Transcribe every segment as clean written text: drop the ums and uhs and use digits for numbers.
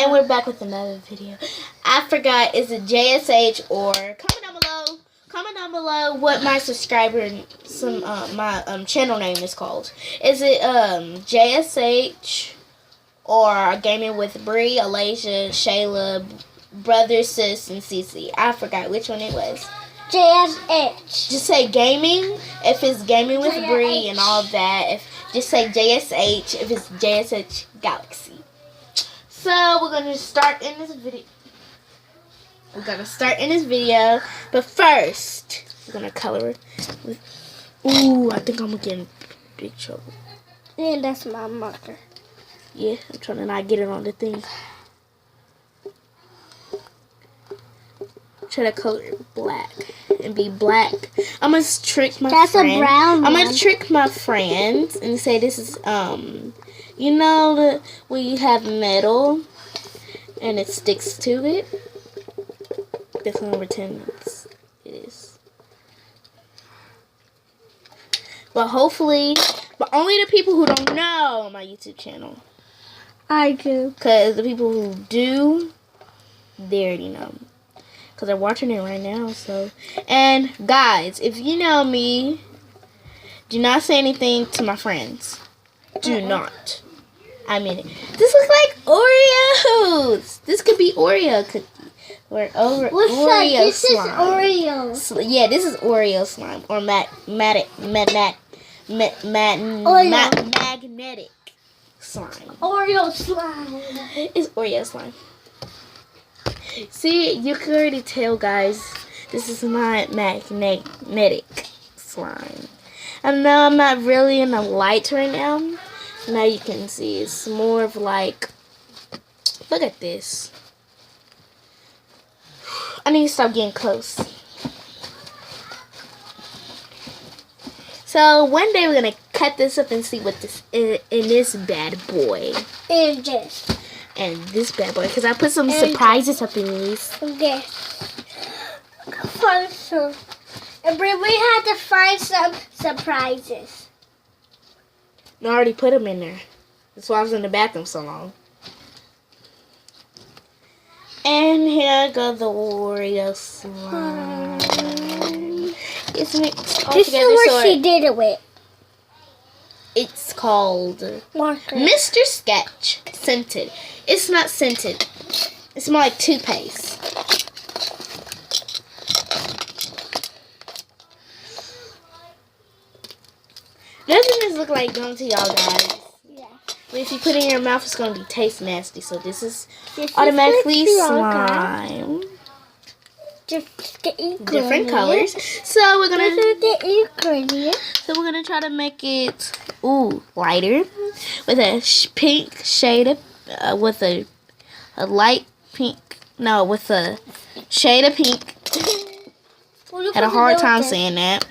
And we're back with another video. I forgot, is it JSH or comment down below what my my channel name is called. Is it JSH or Gaming with Bree, Alasia, Shayla, Brother, Sis, and Cece? I forgot which one it was. JSH. Just say gaming if it's Gaming with Bree and all that. Just say JSH if it's JSH Galaxy. So we're gonna start in this video. But first we're gonna color it. Ooh, I think I'm gonna get in big trouble. Yeah, that's my marker. Yeah, I'm trying to not get it on the thing. Try to color it black and be black. I'm gonna trick my That's friend. A brown I'm one. gonna trick my friends and say this is you know when you have metal and it sticks to it. That's what I'm pretending it is. But hopefully, but only the people who don't know my YouTube channel. I do. Cause the people who do, they already know. Because they're watching it right now, so. And, guys, if you know me, do not say anything to my friends. Do not. I mean it. This looks like Oreos. This could be Oreo cookie. Or Oreo This slime. is Oreo. Yeah, this is Oreo slime. Or magnetic slime. Oreo slime. It's Oreo slime. See, you can already tell, guys. This is my magnetic slime. I know I'm not really in the light right now. Now you can see it's more of like, look at this. I need to stop getting close. So one day we're gonna cut this up and see what this in this bad boy. And this bad boy, because I put some surprises up in these. Okay. We had to find some surprises. I already put them in there. That's why I was in the bathroom so long. And here go the Oreo slime. It's mixed all This together. is what she did it with. It's called Marker. Mr. Sketch Scented. It's not scented. It's more like toothpaste. Doesn't this look like gum to y'all guys? Yeah. But if you put it in your mouth, it's going to taste nasty. So this is automatically slime. Different colors. So we're gonna try to make it lighter with a pink shade of with a light pink. No, with a shade of pink. Had a hard time saying that.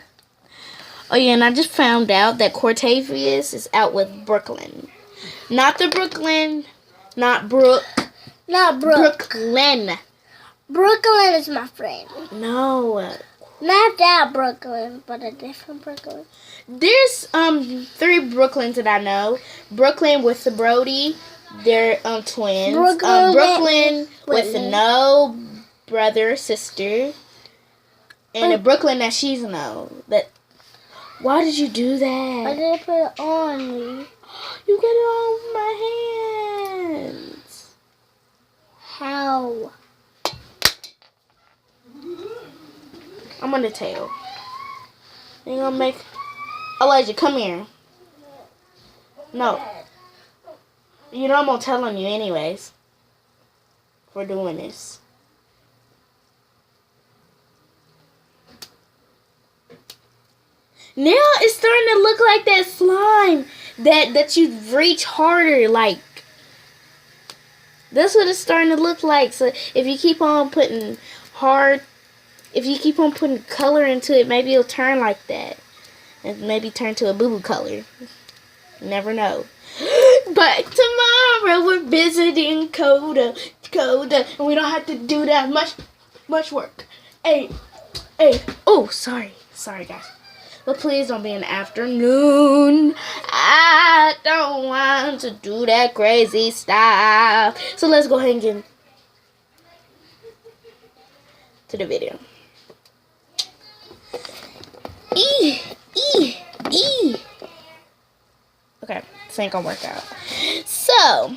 Oh yeah, and I just found out that Cortavius is out with Brooklyn. Not the Brooklyn, not Brooke. Not Brooke. Brooklyn. Brooklyn is my friend. No. Not that Brooklyn, but a different Brooklyn. There's 3 Brooklyns that I know. Brooklyn with the Brody, they're twins. Brooklyn with no brother or sister. And a Brooklyn that she's no. Why did you do that? I didn't put it on me. You got it all over my hands. How? I'm on the tail. You're gonna make... Elijah, come here. No. You know I'm gonna tell on you anyways. For doing this. Now it's starting to look like that slime. That you reach harder, like. That's what it's starting to look like. So if you keep on putting color into it, maybe it'll turn like that. And maybe turn to a boo-boo color. You never know. But tomorrow we're visiting Coda. And we don't have to do that much work. Hey. Oh, sorry. Sorry, guys. But please don't be in the afternoon. I don't want to do that crazy stuff. So let's go ahead and get to the video. Okay, this ain't gonna work out. So,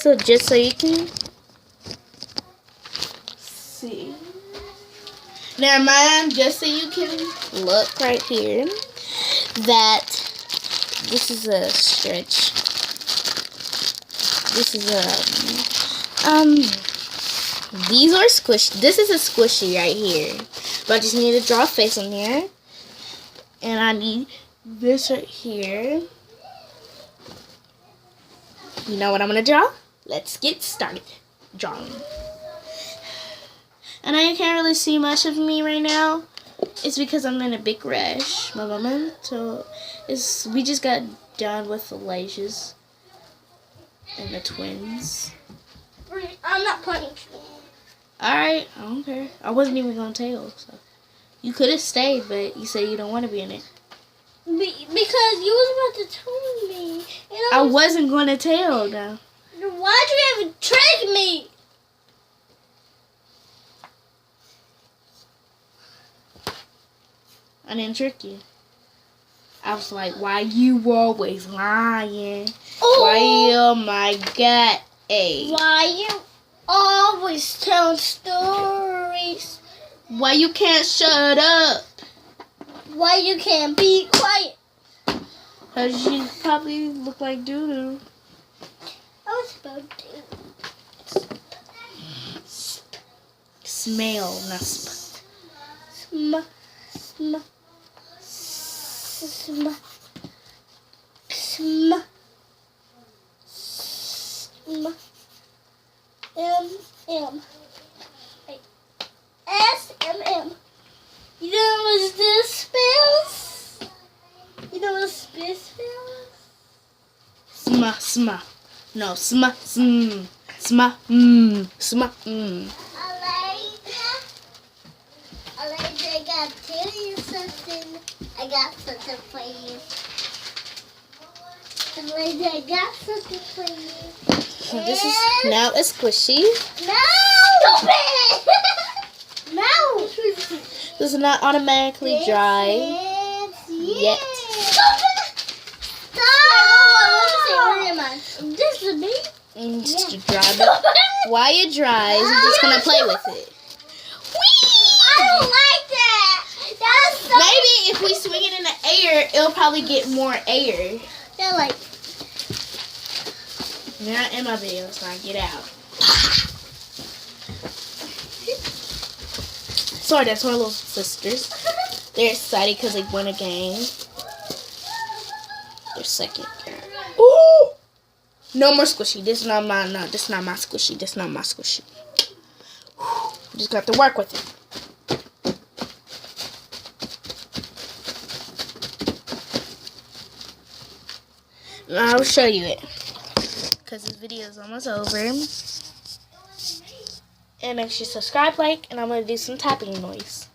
So just so you can see. Never mind, just so you can look right here that this is a stretch. This is these are squishy. This is a squishy right here. But I just need to draw a face on here. And I need this right here. You know what I'm going to draw? Let's get started drawing. And I can't really see much of me right now. It's because I'm in a big rush, my mama. So we just got done with the Elijahs and the twins. I'm not punishing you. Alright, I don't care. I wasn't even going to tell. So you could have stayed, but you said you don't want to be in it. Because you was about to tell me. I wasn't going to tell, though. Why'd you ever trick me? I didn't trick you. I was like, why you always lying? Oh. Why, oh my God. Hey. Why you always tell stories? Why you can't shut up? Why you can't be quiet? Because you probably look like doo-doo. I was about to. Smell, not Sma. M. S-M-M. You know what this spells? You know what this spells? Sma. No, sma. Elijah, I gotta tell you something. I got something for you. Elijah, I got something for you. So this is now a squishy. No! Stop it! No! This is not automatically dry yet. Stop it! Stop! Where am I? This is me? Just to dry, but while it dries, you're just gonna play with it. I don't like that. That's so Maybe if we swing it in the air, it'll probably get more air. they're like, You're not in my video, so I get out. Sorry, that's my little sisters. They're excited because they won a game. They're second. Ooh! No more squishy. This is not my squishy. This is not my squishy. Just got to work with it. I'll show you it. Because this video is almost over. And make sure you subscribe, like, and I'm going to do some tapping noise.